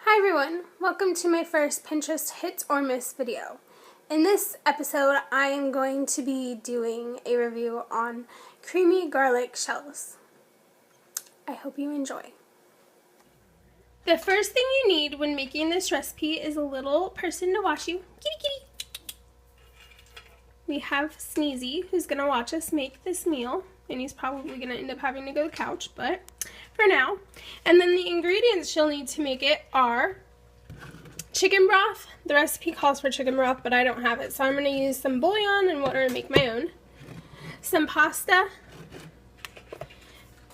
Hi everyone, welcome to my first Pinterest Hit or Miss video. In this episode, I am going to be doing a review on creamy garlic shells. I hope you enjoy. The first thing you need when making this recipe is a little person to watch you. Kitty kitty! We have Sneezy, who's going to watch us make this meal, and he's probably going to end up having to go to the couch, but for now. And then the ingredients she'll need to make it are chicken broth. The recipe calls for chicken broth, but I don't have it, so I'm going to use some bouillon and water and make my own. Some pasta,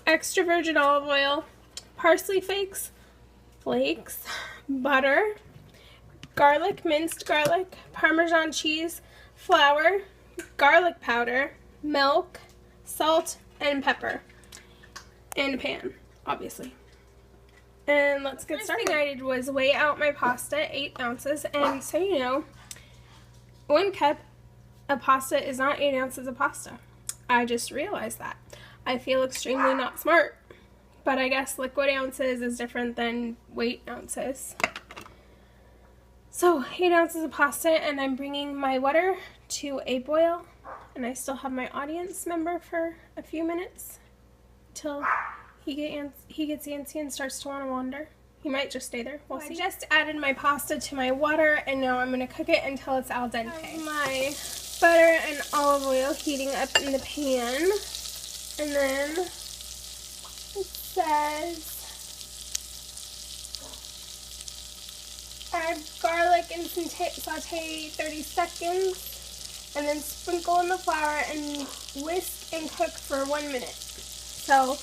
extra virgin olive oil, parsley flakes, butter, garlic, minced garlic, Parmesan cheese, flour, garlic powder, milk, salt, and pepper, and a pan, obviously. And let's get started. First thing I did was weigh out my pasta, 8 ounces, and so you know, 1 cup of pasta is not 8 ounces of pasta. I just realized that. I feel extremely not smart, but I guess liquid ounces is different than weight ounces. So 8 ounces of pasta, and I'm bringing my water to a boil, and I still have my audience member for a few minutes till he gets antsy and starts to want to wander. He might just stay there. We'll see. I just added my pasta to my water, and now I'm going to cook it until it's al dente. I have my butter and olive oil heating up in the pan, and then it says add garlic and saute 30 seconds, and then sprinkle in the flour and whisk and cook for 1 minute. So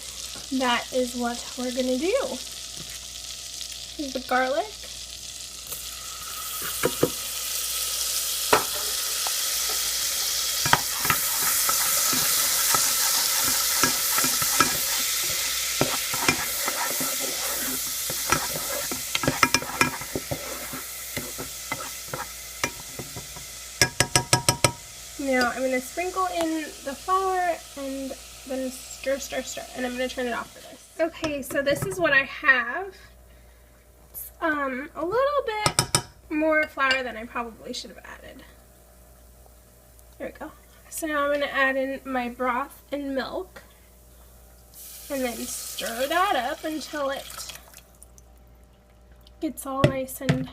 that is what we're going to do. Here's the garlic. Now I'm going to sprinkle in the flour and then stir, and I'm going to turn it off for this. Okay, so this is what I have. It's a little bit more flour than I probably should have added. There we go. So now I'm going to add in my broth and milk, and then stir that up until it gets all nice and...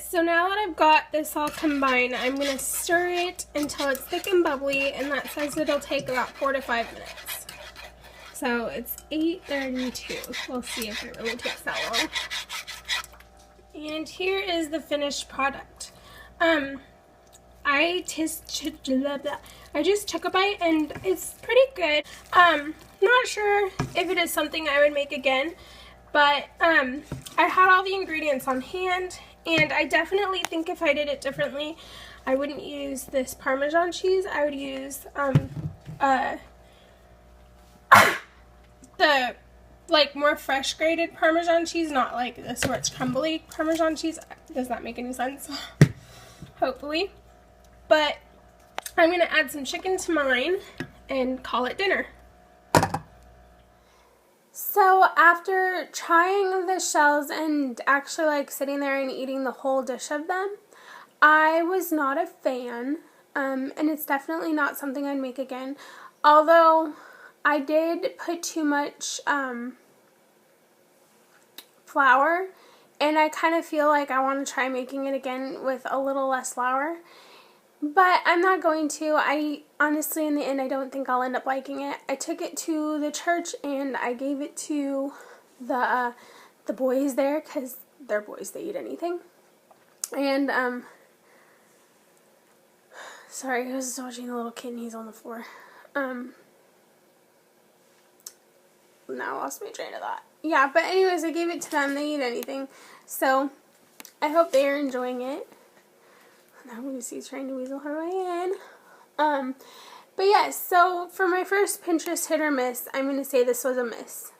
So now that I've got this all combined, I'm going to stir it until it's thick and bubbly, and that says it'll take about 4 to 5 minutes. So it's 8:32. We'll see if it really takes that long. And here is the finished product. I just took a bite, and it's pretty good. Not sure if it is something I would make again, but I had all the ingredients on hand. And I definitely think if I did it differently, I wouldn't use this Parmesan cheese. I would use the more fresh grated Parmesan cheese, not like this where it's crumbly Parmesan cheese. Does that make any sense? Hopefully. But I'm going to add some chicken to mine and call it dinner. So after trying the shells and actually sitting there and eating the whole dish of them, I was not a fan, and it's definitely not something I'd make again. Although I did put too much flour, and I kind of feel like I want to try making it again with a little less flour. But I'm not going to. I honestly, in the end, I don't think I'll end up liking it. I took it to the church and I gave it to the boys there, because they're boys, they eat anything. And, sorry, I was just watching the little kid and he's on the floor. Now I lost my train of thought. Yeah, but anyways, I gave it to them. They eat anything. So, I hope they are enjoying it. Now Lucy's trying to weasel her way in. But yes, so for my first Pinterest hit or miss, I'm going to say this was a miss.